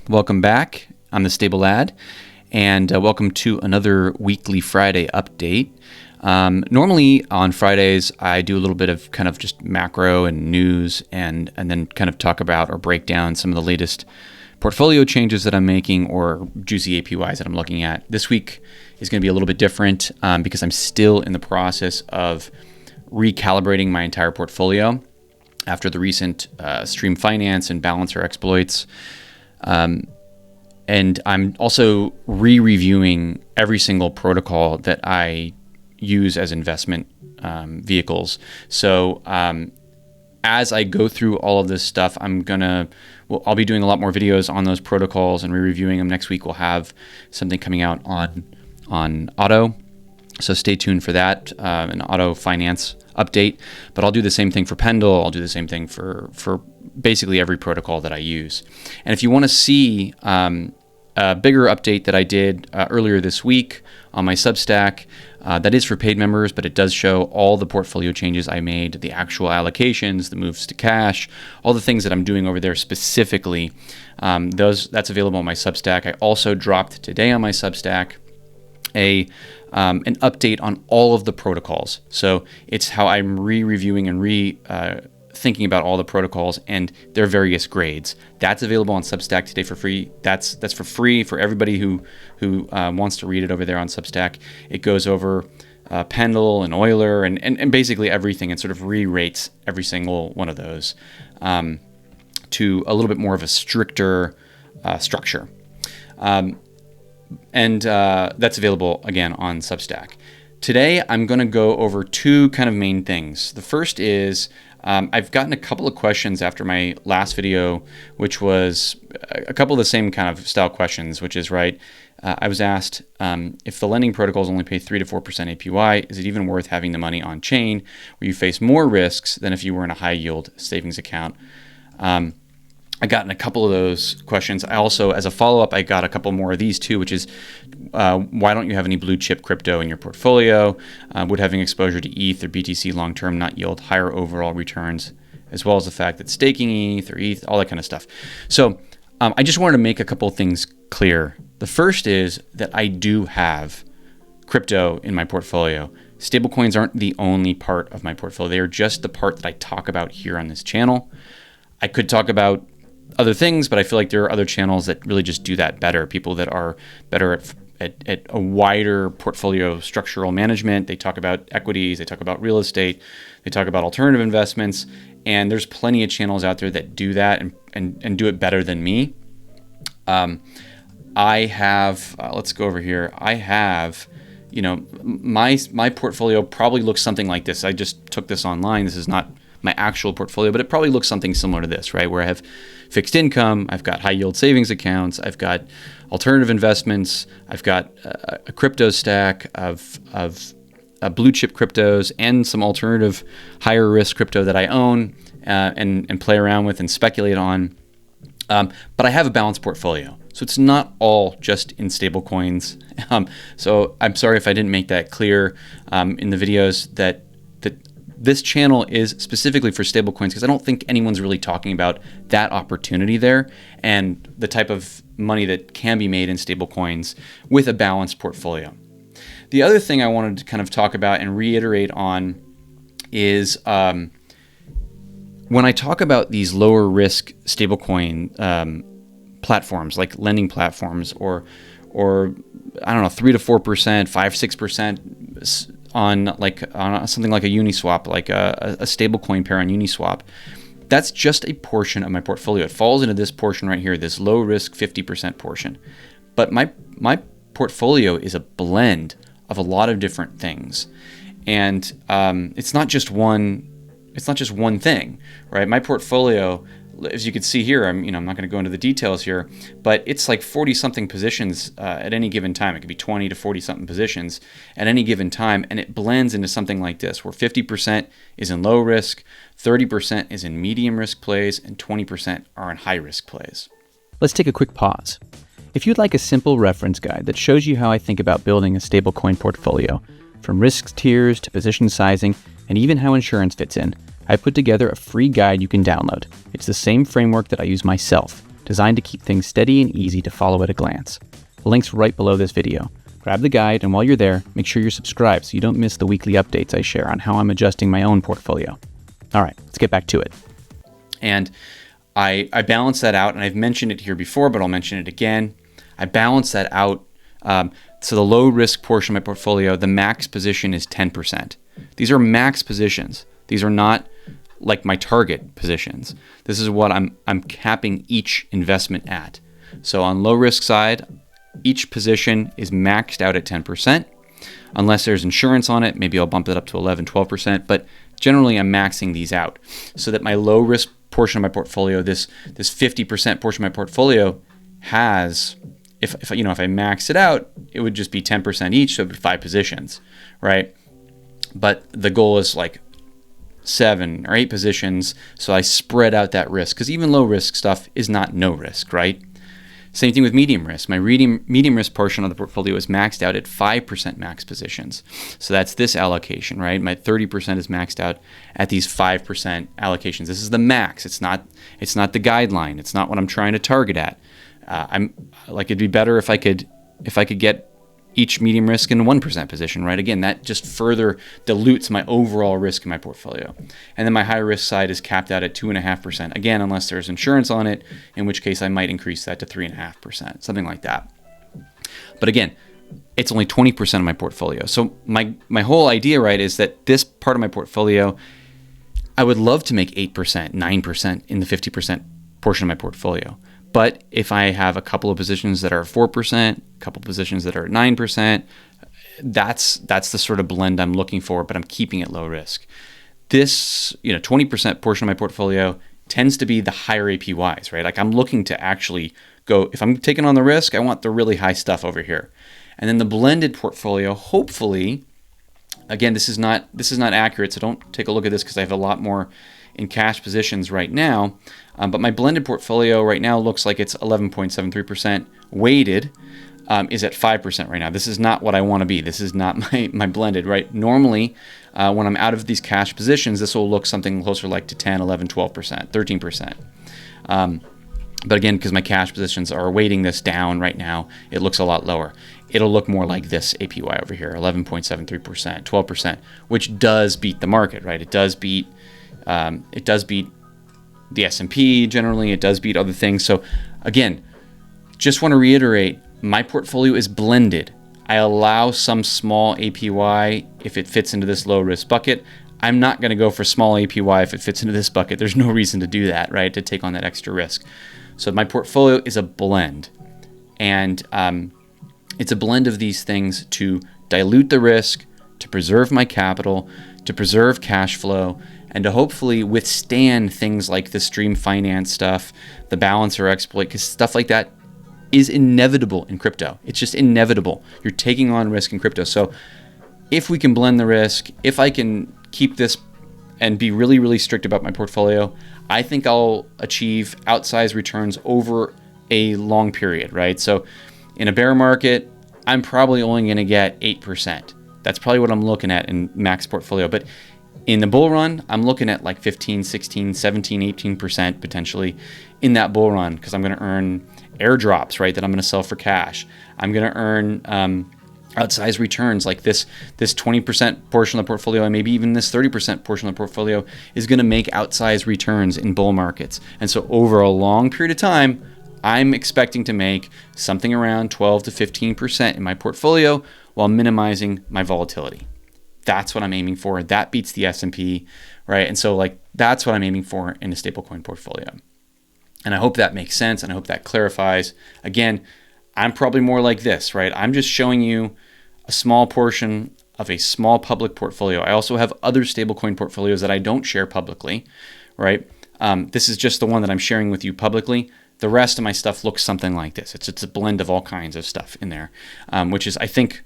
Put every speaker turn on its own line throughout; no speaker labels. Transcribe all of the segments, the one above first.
Welcome back. I'm the Stable Lad, and welcome to another weekly Friday update. Normally on Fridays, I do a little bit of kind of just macro and news, and then kind of talk about or break down some of the latest portfolio changes that I'm making or juicy APYs that I'm looking at. This week is going to be a little bit different because I'm still in the process of recalibrating my entire portfolio after the recent stream finance and balancer exploits. And I'm also re-reviewing every single protocol that I use as investment vehicles. So as I go through all of this stuff, I'll be doing a lot more videos on those protocols and re-reviewing them. Next week we'll have something coming out on auto. So stay tuned for that, an auto finance update. But I'll do the same thing for Pendle. I'll do the same thing for basically every protocol that I use. And if you want to see a bigger update that I did earlier this week on my Substack, that is for paid members, but it does show all the portfolio changes I made, the actual allocations, the moves to cash, all the things that I'm doing over there specifically. That's available on my Substack. I also dropped today on my Substack an update on all of the protocols. So it's how I'm re-reviewing and thinking about all the protocols and their various grades. That's available on Substack today for free. That's for free for everybody who wants to read it over there on Substack. It goes over Pendle and Euler and basically everything and sort of re-rates every single one of those to a little bit more of a stricter structure. And that's available again on Substack. Today, I'm going to go over two kind of main things. The first is I've gotten a couple of questions after my last video, which was a couple of the same kind of style questions, which is, I was asked if the lending protocols only pay 3 to 4% APY, is it even worth having the money on chain where you face more risks than if you were in a high yield savings account? I gotten a couple of those questions. I also, as a follow-up, I got a couple more of these too, which is why don't you have any blue chip crypto in your portfolio? Would having exposure to ETH or BTC long-term not yield higher overall returns, as well as the fact that staking ETH or ETH, all that kind of stuff. So I just wanted to make a couple of things clear. The first is that I do have crypto in my portfolio. Stablecoins aren't the only part of my portfolio. They are just the part that I talk about here on this channel. I could talk about other things, but I feel like there are other channels that really just do that better. People that are better at a wider portfolio structural management. They talk about equities, they talk about real estate, they talk about alternative investments, and there's plenty of channels out there that do that and do it better than me. I have, let's go over here. I have, my portfolio probably looks something like this. I just took this online. This is not my actual portfolio, but it probably looks something similar to this, right? Where I have fixed income, I've got high yield savings accounts, I've got alternative investments, I've got a crypto stack of blue chip cryptos and some alternative higher risk crypto that I own and play around with and speculate on. But I have a balanced portfolio. So it's not all just in stablecoins. So I'm sorry if I didn't make that clear in the videos that this channel is specifically for stablecoins because I don't think anyone's really talking about that opportunity there and the type of money that can be made in stablecoins with a balanced portfolio. The other thing I wanted to kind of talk about and reiterate on is when I talk about these lower risk stablecoin platforms like lending platforms or I don't know, 3 to 4%, 5-6% on something like a Uniswap, like a stablecoin pair on Uniswap, that's just a portion of my portfolio. It falls into this portion right here, this low risk 50% portion. But my portfolio is a blend of a lot of different things, and it's not just one thing, right? My portfolio, as you can see here, I'm not going to go into the details here, but it's like 40 something positions at any given time. It could be 20 to 40 something positions at any given time, and it blends into something like this, where 50% is in low risk, 30% is in medium risk plays, and 20% are in high risk plays.
Let's take a quick pause. If you'd like a simple reference guide that shows you how I think about building a stablecoin portfolio, from risk tiers to position sizing, and even how insurance fits in, I put together a free guide you can download. It's the same framework that I use myself to designed to keep things steady and easy to follow at a glance. The link's right below this video. Grab the guide, and while you're there, make sure you're subscribed so you don't miss the weekly updates I share on how I'm adjusting my own portfolio. All right, let's get back to it.
And I balance that out, and I've mentioned it here before, but I'll mention it again. I balance that out. So the low risk portion of my portfolio, the max position is 10%. These are max positions. These are not like my target positions. This is what I'm capping each investment at. So on low risk side, each position is maxed out at 10%. Unless there's insurance on it, maybe I'll bump it up to 11, 12%, but generally I'm maxing these out so that my low risk portion of my portfolio, this 50% portion of my portfolio has, if I max it out, it would just be 10% each, so it'd be 5 positions, right? But the goal is like 7 or 8 positions, so I spread out that risk, because even low risk stuff is not no risk, right? Same thing with medium risk. My medium risk portion of the portfolio is maxed out at 5% max positions. So that's this allocation, right? My 30% is maxed out at these 5% allocations. This is the max. It's not the guideline. It's not what I'm trying to target at. It'd be better if I could get each medium risk in a 1% position, right? Again, that just further dilutes my overall risk in my portfolio. And then my high risk side is capped out at 2.5%. Again, unless there's insurance on it, in which case I might increase that to 3.5%, something like that. But again, it's only 20% of my portfolio. So my whole idea, right, is that this part of my portfolio, I would love to make 8%, 9% in the 50% portion of my portfolio. But if I have a couple of positions that are 4%, a couple of positions that are 9%, that's the sort of blend I'm looking for, but I'm keeping it low risk. This, 20% portion of my portfolio tends to be the higher APYs, right? Like I'm looking to actually go, if I'm taking on the risk, I want the really high stuff over here. And then the blended portfolio, hopefully, again, this is not accurate, so don't take a look at this because I have a lot more in cash positions right now. But my blended portfolio right now looks like it's 11.73% weighted, is at 5% right now. This is not what I want to be. This is not my blended, right? Normally, when I'm out of these cash positions, this will look something closer like to 10, 11, 12%, 13%. But again, because my cash positions are weighting this down right now, it looks a lot lower. It'll look more like this APY over here, 11.73%, 12%, which does beat the market, right? It does beat the S&P generally. It does beat other things. So again, just want to reiterate, my portfolio is blended. I allow some small APY if it fits into this low risk bucket. I'm not going to go for small APY if it fits into this bucket. There's no reason to do that, right? To take on that extra risk. So my portfolio is a blend, and it's a blend of these things to dilute the risk, to preserve my capital, to preserve cash flow, and to hopefully withstand things like the stream finance stuff, the balancer exploit, because stuff like that is inevitable in crypto. It's just inevitable. You're taking on risk in crypto. So if we can blend the risk, if I can keep this and be really, really strict about my portfolio, I think I'll achieve outsized returns over a long period, right? So in a bear market, I'm probably only going to get 8%. That's probably what I'm looking at in max portfolio. But in the bull run, I'm looking at like 15, 16, 17, 18% potentially in that bull run, because I'm going to earn airdrops, right, that I'm going to sell for cash. I'm going to earn outsized returns like this 20% portion of the portfolio, and maybe even this 30% portion of the portfolio is going to make outsized returns in bull markets. And so over a long period of time, I'm expecting to make something around 12 to 15% in my portfolio while minimizing my volatility. That's what I'm aiming for. That beats the S&P, right? And so that's what I'm aiming for in a stablecoin portfolio. And I hope that makes sense, and I hope that clarifies. Again, I'm probably more like this, right? I'm just showing you a small portion of a small public portfolio. I also have other stablecoin portfolios that I don't share publicly, right? This is just the one that I'm sharing with you publicly. The rest of my stuff looks something like this. It's a blend of all kinds of stuff in there, which is, I think,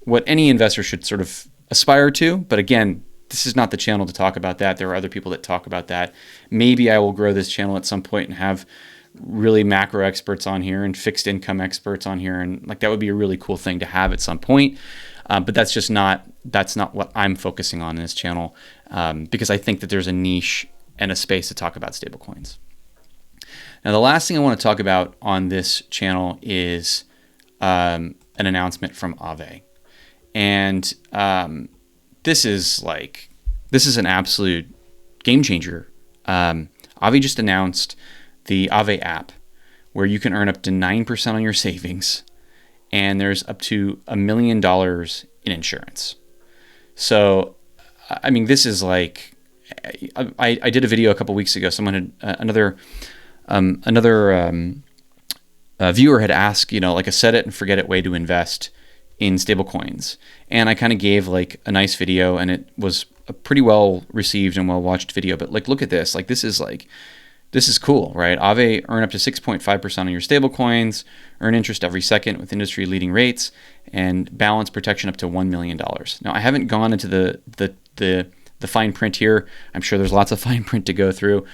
what any investor should sort of aspire to. But again, this is not the channel to talk about that. There are other people that talk about that. Maybe I will grow this channel at some point and have really macro experts on here and fixed income experts on here, and that would be a really cool thing to have at some point. But that's not what I'm focusing on in this channel, because I think that there's a niche and a space to talk about stablecoins. Now, the last thing I want to talk about on this channel is an announcement from Aave. And this is an absolute game changer. Aave just announced the Aave App, where you can earn up to 9% on your savings, and there's up to $1 million in insurance. So, I mean, this is like, I did a video a couple weeks ago. Someone had another viewer had asked, like a set it and forget it way to invest in stablecoins, and I kind of gave like a nice video, and it was a pretty well received and well watched video. But like, look at this. Like, this is cool, right? Aave earn up to 6.5% on your stablecoins, earn interest every second with industry-leading rates, and balance protection up to $1 million. Now, I haven't gone into the fine print here. I'm sure there's lots of fine print to go through.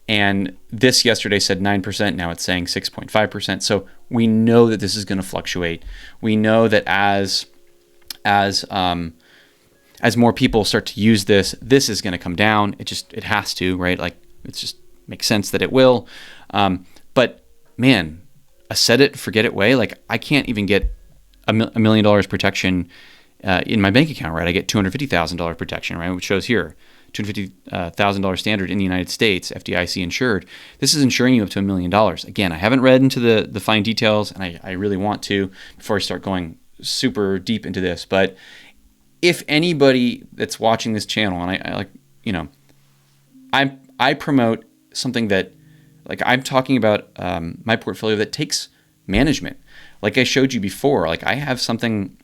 And this yesterday said 9%. Now it's saying 6.5%. So we know that this is going to fluctuate. We know that as more people start to use this is going to come down. It has to, right? Like, it's just makes sense that it will. But man, a set it, forget it way. Like, I can't even get $1 million protection in my bank account, right? I get $250,000 protection, right? Which shows here, $250,000 standard in the United States, FDIC insured. This is insuring you up to $1 million. Again, I haven't read into the fine details, and I really want to before I start going super deep into this. But if anybody that's watching this channel, and I promote something that, like, I'm talking about my portfolio that takes management. Like I showed you before, like I have something,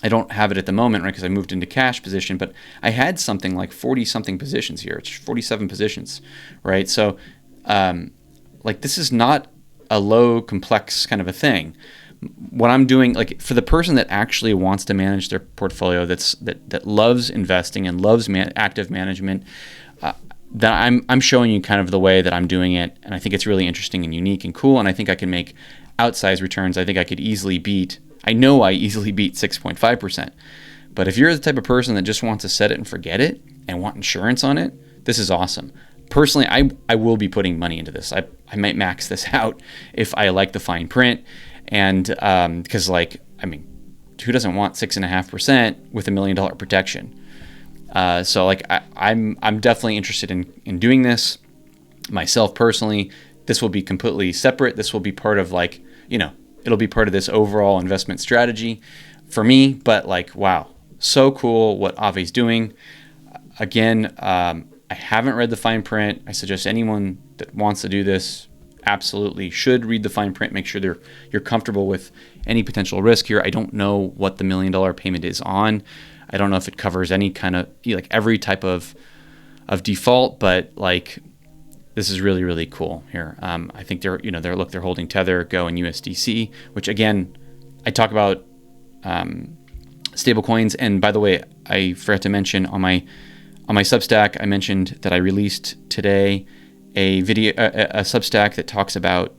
I don't have it at the moment, right, because I moved into cash position, but I had something like 40-something positions here. It's 47 positions, right? So, like, this is not a low, complex kind of a thing. What I'm doing, like, for the person that actually wants to manage their portfolio, that loves investing and loves active management, that I'm showing you kind of the way that I'm doing it, and I think it's really interesting and unique and cool, and I think I can make outsized returns. I think I easily beat 6.5%. But if you're the type of person that just wants to set it and forget it and want insurance on it, this is awesome. Personally, I will be putting money into this. I might max this out if I like the fine print, and because, like, I mean, who doesn't want 6.5% with $1 million protection? So, like, I'm definitely interested in doing this myself personally. This will be completely separate. This will be part of, like, it'll be part of this overall investment strategy for me. But, like, wow, so cool what Aave's doing. Again, I haven't read the fine print. I suggest anyone that wants to do this absolutely should read the fine print. Make sure you're comfortable with any potential risk here. I don't know what the $1 million payment is on. I don't know if it covers any kind of, like, every type of default, but, like, this is really, really cool here. I think they're holding Tether, Go, and USDC, which, again, I talk about stablecoins. And by the way, I forgot to mention on my Substack, I mentioned that I released today a Substack that talks about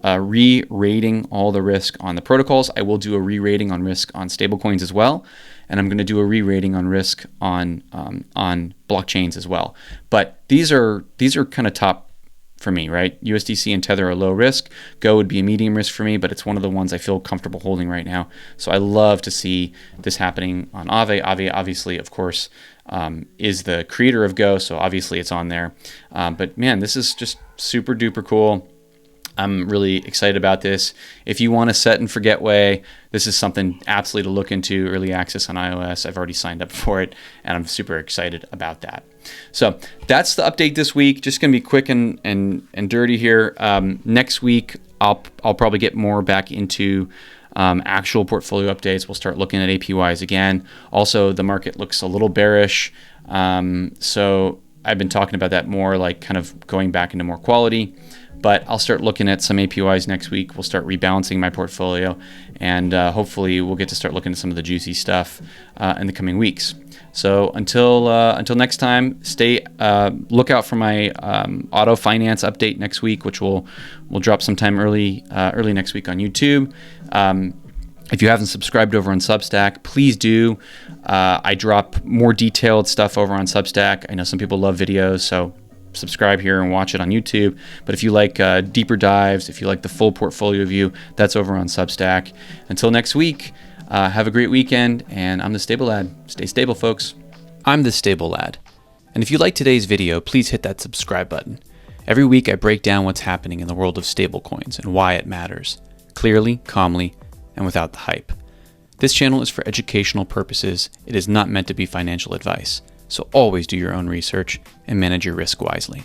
re-rating all the risk on the protocols. I will do a re-rating on risk on stablecoins as well, and I'm going to do a re-rating on risk on blockchains as well. But these are kind of top for me, right? USDC and Tether are low risk. Go would be a medium risk for me, but it's one of the ones I feel comfortable holding right now. So I love to see this happening on Aave. Aave, obviously, of course, is the creator of Go, so obviously it's on there. But man, this is just super duper cool. I'm really excited about this. If you want a set and forget way, this is something absolutely to look into. Early access on iOS. I've already signed up for it, and I'm super excited about that. So that's the update this week. Just going to be quick and dirty here. Next week, I'll probably get more back into actual portfolio updates. We'll start looking at APYs again. Also, the market looks a little bearish. So I've been talking about that more, like kind of going back into more quality. But I'll start looking at some APYs next week. We'll start rebalancing my portfolio, and hopefully we'll get to start looking at some of the juicy stuff in the coming weeks. So until next time, look out for my auto finance update next week, which will drop sometime early next week on YouTube. If you haven't subscribed over on Substack, please do. I drop more detailed stuff over on Substack. I know some people love videos, so subscribe here and watch it on YouTube. But if you like deeper dives, if you like the full portfolio view, that's over on Substack. Until next week, have a great weekend, and I'm the Stable Lad. Stay stable, folks.
I'm the Stable Lad. And if you like today's video, please hit that subscribe button. Every week I break down what's happening in the world of stablecoins and why it matters, clearly, calmly, and without the hype. This channel is for educational purposes. It is not meant to be financial advice. So always do your own research and manage your risk wisely.